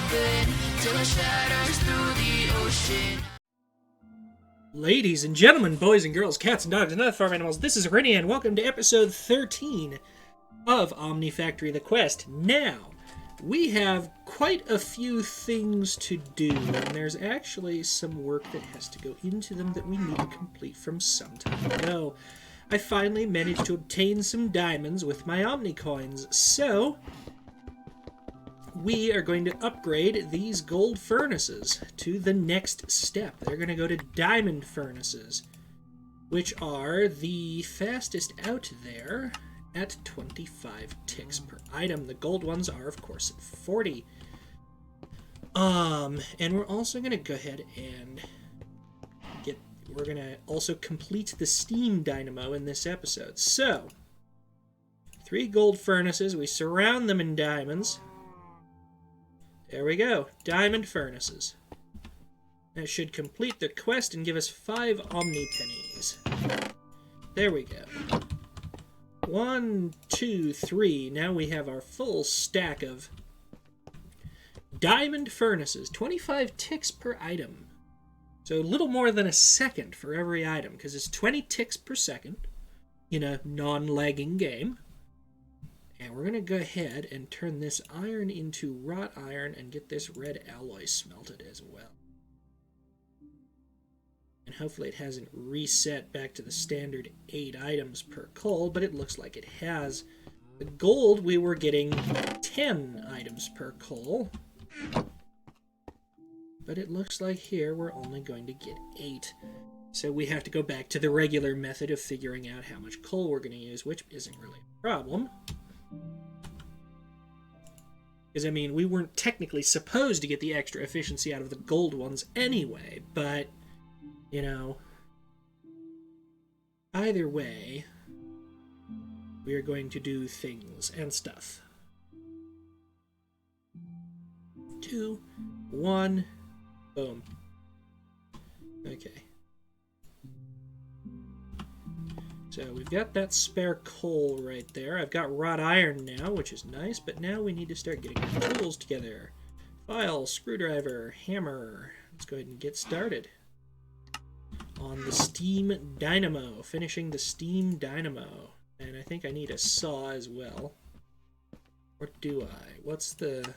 open till it shatters through the ocean. Ladies and gentlemen, boys and girls, cats and dogs, and other farm animals, this is Rennie, and welcome to episode 13 of Omnifactory The Quest. Now, we have quite a few things to do, and there's actually some work that has to go into them that we need to complete from some time ago. I finally managed to obtain some diamonds with my Omnicoins, so we are going to upgrade these gold furnaces to the next step. They're going to go to diamond furnaces, which are the fastest out there at 25 ticks per item. The gold ones are, of course, at 40. And we're also going to go ahead and we're going to also complete the steam dynamo in this episode. So, 3 gold furnaces, we surround them in diamonds. There we go, diamond furnaces. That should complete the quest and give us 5 Omni pennies. There we go. 1, 2, 3. Now we have our full stack of diamond furnaces. 25 ticks per item. So a little more than a second for every item, because it's 20 ticks per second in a non-lagging game. And we're going to go ahead and turn this iron into wrought iron and get this red alloy smelted as well. And hopefully it hasn't reset back to the standard 8 items per coal, but it looks like it has. The gold, we were getting 10 items per coal. But it looks like here we're only going to get 8. So we have to go back to the regular method of figuring out how much coal we're going to use, which isn't really a problem. Because, I mean, we weren't technically supposed to get the extra efficiency out of the gold ones anyway, but, you know, either way, we are going to do things and stuff. 2, 1, boom. Okay. So we've got that spare coal right there. I've got wrought iron now, which is nice, but now we need to start getting the tools together. File, screwdriver, hammer. Let's go ahead and get started on the steam dynamo, finishing the steam dynamo. And I think I need a saw as well. Or do I? What's the...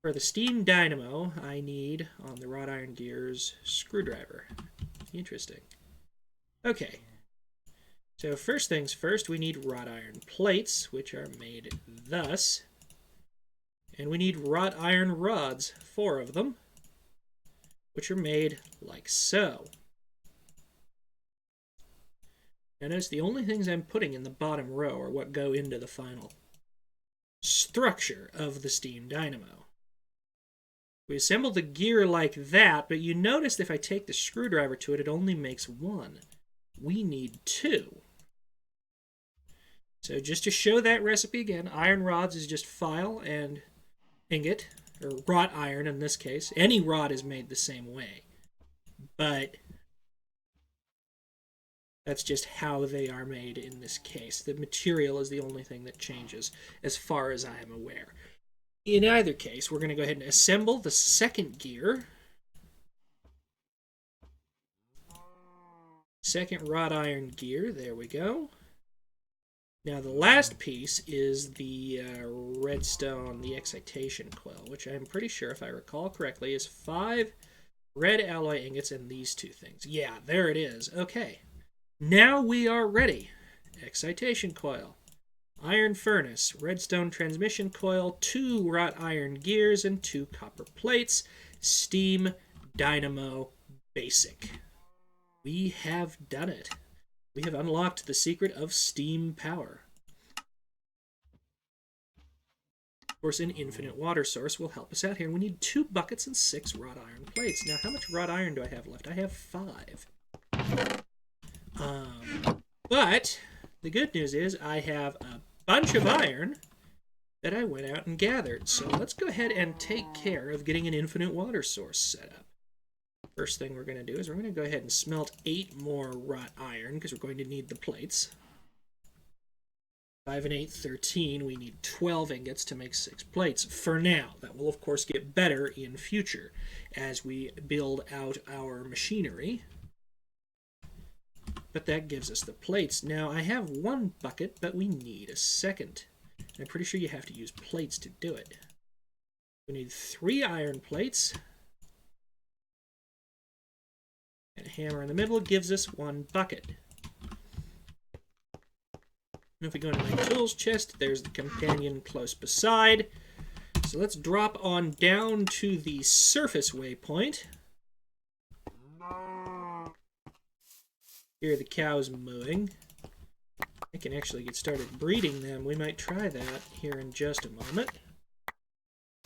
For the steam dynamo, I need, on the wrought iron gears, screwdriver. Interesting. Okay. So first things first, we need wrought iron plates, which are made thus. And we need wrought iron rods, 4 of them, which are made like so. Now notice the only things I'm putting in the bottom row are what go into the final structure of the steam dynamo. We assemble the gear like that, but you notice if I take the screwdriver to it, it only makes 1. We need 2. So just to show that recipe again, iron rods is just file and ingot, or wrought iron in this case. Any rod is made the same way, but that's just how they are made in this case. The material is the only thing that changes as far as I am aware. In either case, we're going to go ahead and assemble the second gear. Second wrought iron gear, there we go. Now the last piece is the redstone, the excitation coil, which I'm pretty sure, if I recall correctly, is 5 red alloy ingots and these 2 things. Yeah, there it is. Okay. Now we are ready. Excitation coil, iron furnace, redstone transmission coil, 2 wrought iron gears, and 2 copper plates. Steam dynamo basic. We have done it. We have unlocked the secret of steam power. Of course, an infinite water source will help us out here. We need 2 buckets and 6 wrought iron plates. Now, how much wrought iron do I have left? I have 5. But the good news is I have a bunch of iron that I went out and gathered. So let's go ahead and take care of getting an infinite water source set up. First thing we're going to do is we're going to go ahead and smelt 8 more wrought iron because we're going to need the plates. 5 and 8, 13. We need 12 ingots to make 6 plates for now. That will, of course, get better in future as we build out our machinery. But that gives us the plates. Now, I have 1 bucket, but we need a second. I'm pretty sure you have to use plates to do it. We need 3 iron plates. And a hammer in the middle gives us 1 bucket. And if we go into my tools chest, there's the companion close beside. So let's drop on down to the surface waypoint. Here are the cows mooing. I can actually get started breeding them. We might try that here in just a moment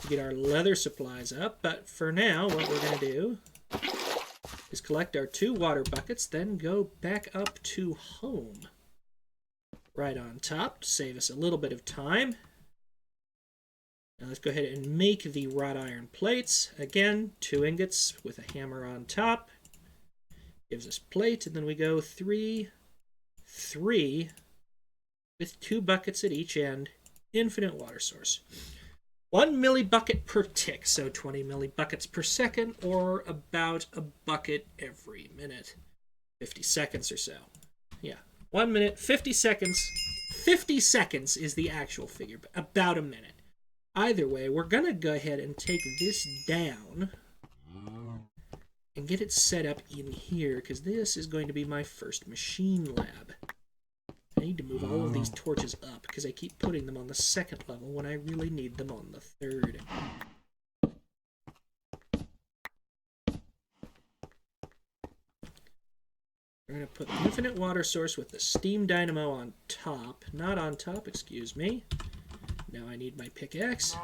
to get our leather supplies up. But for now, what we're going to do is collect our 2 water buckets, then go back up to home. Right on top to save us a little bit of time. Now let's go ahead and make the wrought iron plates. Again, 2 ingots with a hammer on top. Gives us plate, and then we go 3, 3, with 2 buckets at each end. Infinite water source. 1 millibucket per tick, so 20 millibuckets per second, or about a bucket every minute. 50 seconds or so. Yeah, 1 minute, 50 seconds. 50 seconds is the actual figure, about a minute. Either way, we're going to go ahead and take this down and get it set up in here, because this is going to be my first machine lab. I need to move all of these torches up, because I keep putting them on the 2nd level when I really need them on the 3rd. We're going to put the infinite water source with the steam dynamo on top. Not on top, excuse me. Now I need my pickaxe.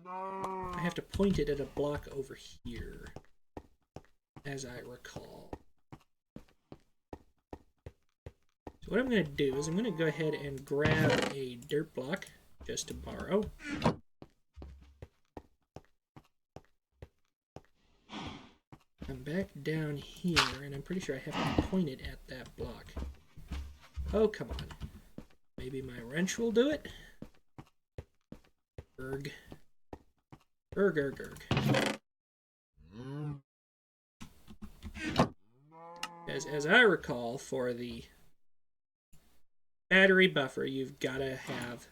I have to point it at a block over here, as I recall. So what I'm going to do is I'm going to go ahead and grab a dirt block, just to borrow. I'm back down here, and I'm pretty sure I have to point it at that block. Oh, come on. Maybe my wrench will do it? Erg. Erg, erg, erg. As I recall, for the battery buffer, you've got to have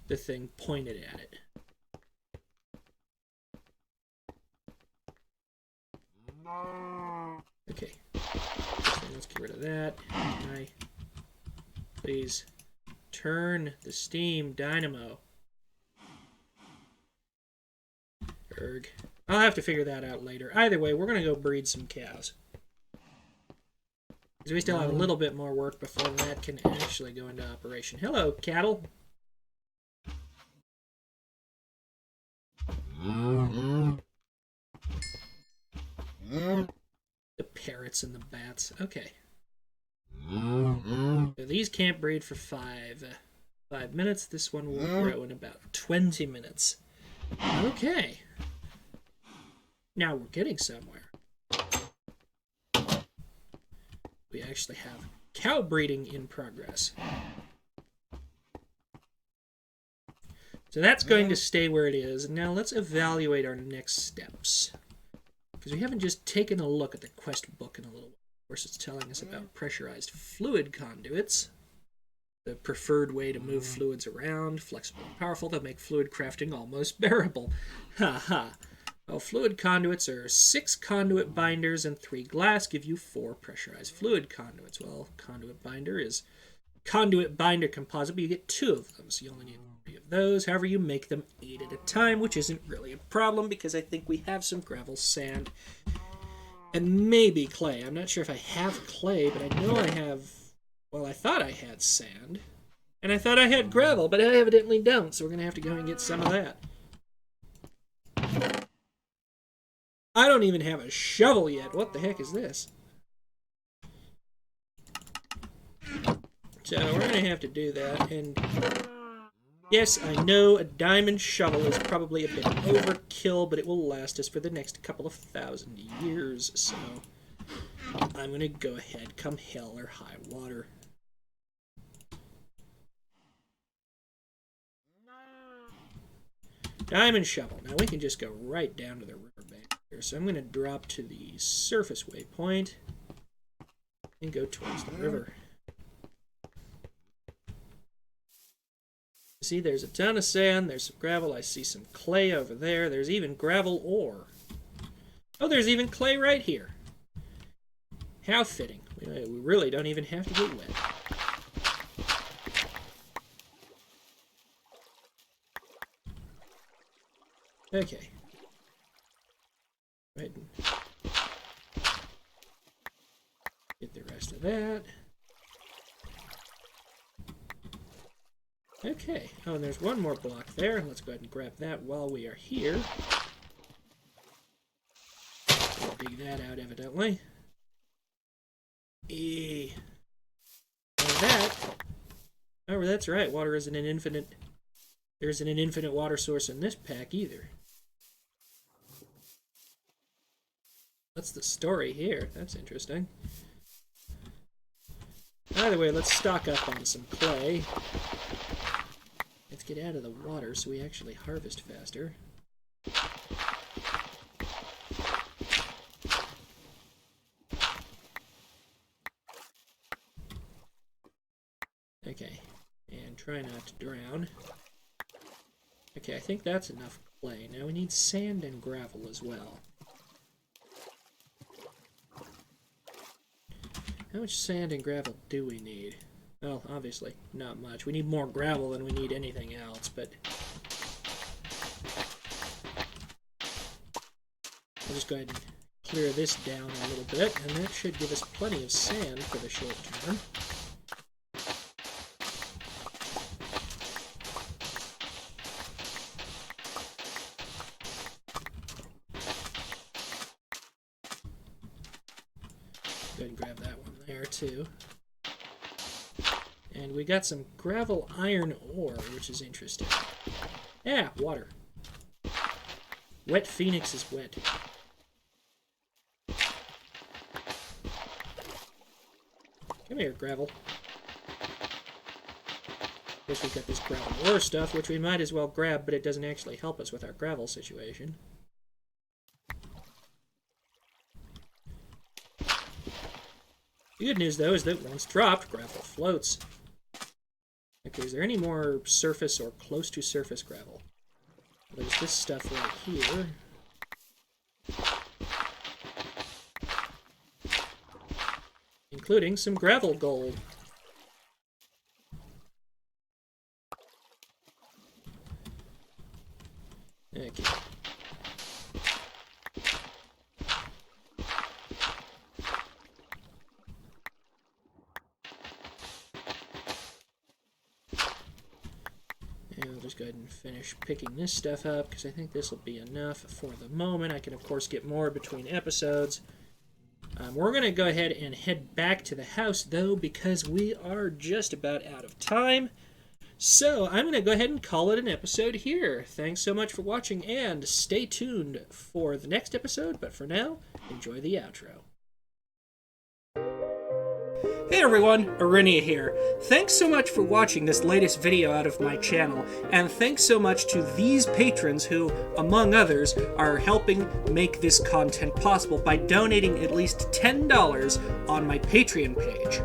the thing pointed at it. Okay, so let's get rid of that. Can I please turn the steam dynamo? Erg. I'll have to figure that out later. Either way, we're going to go breed some cows. Because we still have a little bit more work before that can actually go into operation. Hello, cattle. The parrots and the bats. Okay. So these can't breed for 5 minutes. This one will grow in about 20 minutes. Okay. Now we're getting somewhere. We actually have cow breeding in progress. So that's going to stay where it is. Now let's evaluate our next steps. Because we haven't just taken a look at the quest book in a little while. Of course, it's telling us about pressurized fluid conduits. The preferred way to move fluids around, flexible and powerful, that make fluid crafting almost bearable. Ha ha. Well, fluid conduits are 6 conduit binders and 3 glass give you 4 pressurized fluid conduits. Well, conduit binder is conduit binder composite, but you get 2 of them, so you only need 3 of those. However, you make them 8 at a time, which isn't really a problem because I think we have some gravel, sand, and maybe clay. I'm not sure if I have clay, but I know I have... Well, I thought I had sand, and I thought I had gravel, but I evidently don't, so we're going to have to go and get some of that. I don't even have a shovel yet. What the heck is this? So we're going to have to do that, and yes, I know a diamond shovel is probably a bit overkill, but it will last us for the next couple of 1,000 years, so I'm going to go ahead, come hell or high water. Diamond shovel. Now we can just go right down to the riverbank here. So I'm going to drop to the surface waypoint and go towards the river. See, there's a ton of sand. There's some gravel. I see some clay over there. There's even gravel ore. Oh, there's even clay right here. How fitting. We really don't even have to get wet. Okay. Right. Get the rest of that. Okay. Oh, and there's one more block there. Let's go ahead and grab that while we are here. Dig that out, evidently. And that... Oh, that's right. Water isn't an infinite... There isn't an infinite water source in this pack, either. That's the story here. That's interesting. Either way, let's stock up on some clay. Let's get out of the water so we actually harvest faster. Okay, and try not to drown. Okay, I think that's enough clay. Now we need sand and gravel as well. How much sand and gravel do we need? Well, obviously, not much. We need more gravel than we need anything else, but... I'll just go ahead and clear this down a little bit, and that should give us plenty of sand for the short term. Go ahead and grab that one there, too. And we got some gravel iron ore, which is interesting. Yeah, water. Wet Phoenix is wet. Come here, gravel. Guess we've got this gravel ore stuff, which we might as well grab, but it doesn't actually help us with our gravel situation. The good news, though, is that once dropped, gravel floats. Okay, is there any more surface or close to surface gravel? There's this stuff right here. Including some gravel gold. Okay. And I'll just go ahead and finish picking this stuff up, because I think this will be enough for the moment. I can, of course, get more between episodes. We're going to go ahead and head back to the house, though, because we are just about out of time. So I'm going to go ahead and call it an episode here. Thanks so much for watching, and stay tuned for the next episode. But for now, enjoy the outro. Hey everyone, Arinia here. Thanks so much for watching this latest video out of my channel, and thanks so much to these patrons who, among others, are helping make this content possible by donating at least $10 on my Patreon page.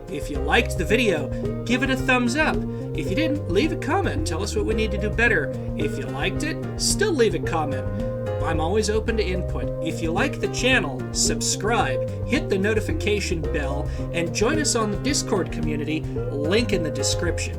If you liked the video, give it a thumbs up. If you didn't, leave a comment. Tell us what we need to do better. If you liked it, still leave a comment. I'm always open to input. If you like the channel, subscribe, hit the notification bell, and join us on the Discord community, link in the description.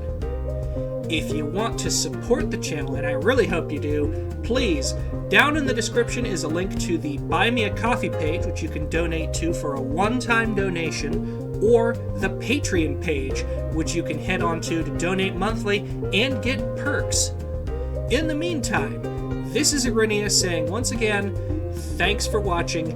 If you want to support the channel, and I really hope you do, please, down in the description is a link to the Buy Me a Coffee page, which you can donate to for a one-time donation, or the Patreon page, which you can head on to donate monthly and get perks. In the meantime, this is Arinia saying once again, thanks for watching,